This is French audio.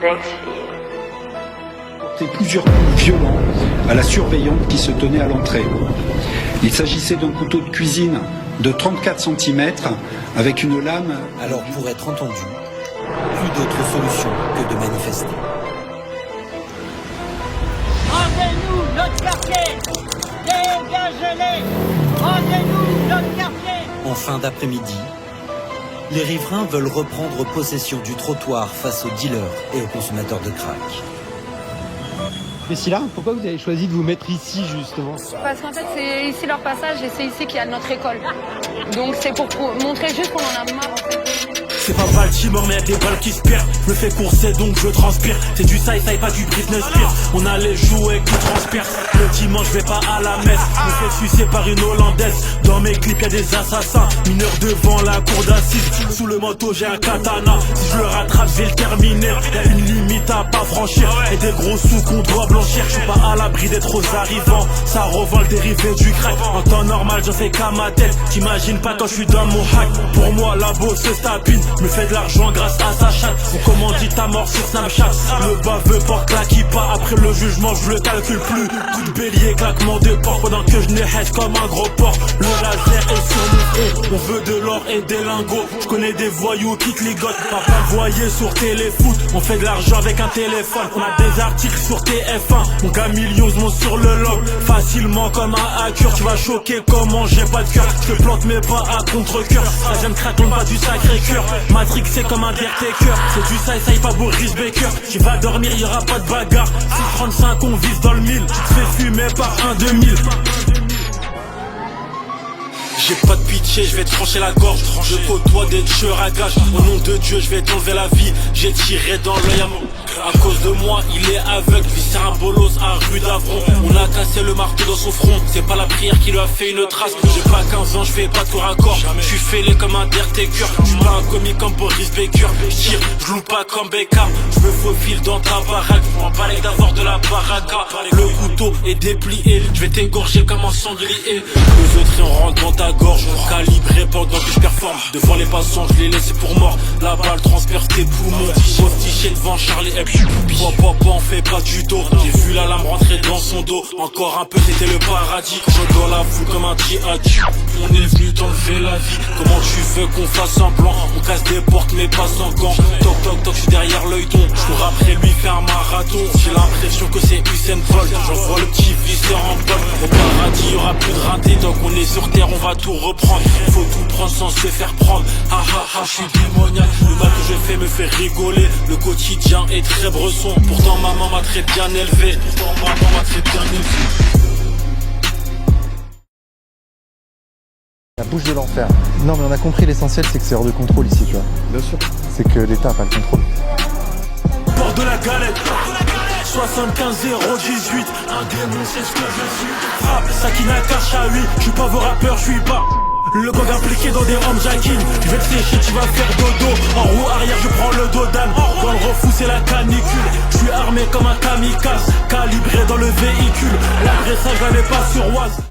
Thanks, fille. Porté plusieurs coups violents à la surveillante qui se tenait à l'entrée. Il s'agissait d'un couteau de cuisine de 34 cm avec une lame. Alors pour être entendu, plus d'autre solution que de manifester. Rendez-nous notre quartier! Dégagez-les! Rendez-nous notre quartier! En fin d'après-midi, les riverains veulent reprendre possession du trottoir face aux dealers et aux consommateurs de crack. Mais Scylla, pourquoi vous avez choisi de vous mettre ici justement? Parce qu'en fait c'est ici leur passage et c'est ici qu'il y a notre école. Donc c'est pour montrer juste qu'on en a marre en fait. C'est pas Baltimore mais y'a des balles qui se perdent. Je me fais courser donc je transpire. C'est du sci-fi pas du Britney Spears. On allait jouer qui transperce. Le dimanche je vais pas à la messe. Je me fais sucer par une hollandaise. Dans mes clips y'a des assassins. Mineurs devant la cour d'assises. Sous le manteau j'ai un katana. Si je le rattrape je vais le terminer. Y'a une limite à pas franchir. Et des gros sous qu'on doit blanchir. Je suis pas à l'abri d'être aux arrivants. Ça revole dérivé du crack. En temps normal j'en fais qu'à ma tête. T'imagines pas quand je suis dans mon hack. Pour moi la bosse se tapine. Me fait de l'argent grâce à sa chatte. On commandite ta mort sur Snapchat. Le baveux porte la kippa. Après le jugement je le calcule plus. Coup de bélier, claquement de porc. Pendant que je n'ai comme un gros porc. Le laser est sur le front. On veut de l'or et des lingots. Je connais des voyous qui cligotent. Papa voyait sur téléfoot. On fait de l'argent avec un téléphone. On a des articles sur TF1. Mon gars millions monte sur le lobe. Facilement comme un hacker. Tu vas choquer comment j'ai pas de cœur. Je te plante mes pas à contre-cœur. Ça j'aime craquer pas du sacré cœur. Matrix c'est comme un Undertaker. C'est du sci-fi pas Boris Baker. Tu vas dormir y'aura pas de bagarre. 635 on vise dans le 1000. Tu te fais fumer par un 2000. J'ai pas de pitié, je vais te trancher la gorge. Je côtoie des tueurs à gages. Au nom de Dieu, je vais t'enlever la vie. J'ai tiré dans l'œil à mon. À cause de moi, il est aveugle. Viscère un bolos à rue d'Avron. On a cassé le marteau dans son front. C'est pas la prière qui lui a fait une trace. J'ai pas 15 ans, je fais pas de corps à corps. Je suis fêlé comme un Undertaker. Je suis pas un comique comme Boris Baker. Je tire, je loue pas comme Beckham. Je me faufile dans ta baraque. Je m'en balai d'avoir de la baraka. Le couteau est déplié. Je vais t'égorger comme un sanglier. Les autres, on rentre dans ta gorge, calibré pendant que je performe. Devant les passants, je les laisse pour mort. La balle transperce tes poumons. Postiché devant Charlie Hebdo. Papa, on fait pas du dos. J'ai vu la lame rentrer dans son dos. Encore un peu, c'était le paradis. Je dans la foule comme un djihadi. On est venu t'enlever la vie. Comment tu veux qu'on fasse un plan? On casse des portes mais pas sans gants. Toc toc toc, je suis derrière l'œil ton. Je cours après lui faire un marathon. J'ai l'impression que c'est Usain Bolt. J'envoie le petit visseur en bol. Au paradis, y'aura plus de ratés. Tant qu'on est sur terre, on va tout reprendre. Faut tout prendre sans se faire prendre. Ah ah ah, je suis démoniaque. Le mal que je fais me fait rigoler. Le quotidien est très bresson. Pourtant maman m'a très bien élevé. La bouche de l'enfer. Non mais on a compris l'essentiel, c'est que c'est hors de contrôle ici, tu vois. Bien sûr. C'est que l'État n'a pas le contrôle. Bord de la galette. 75 018. Un démon, c'est ce que je suis. Frappe, Sakina cache à 8. Je suis pas vos rappeurs, je suis pas. Le gang impliqué dans des homjacking. Je vais te sécher, tu vas faire dodo. En roue arrière, je prends le dos d'âne. Dans le refou, c'est la canicule. Je suis armé comme un kamikaze. Calibré dans le véhicule. L'agressage, je l'avais pas sur Oise.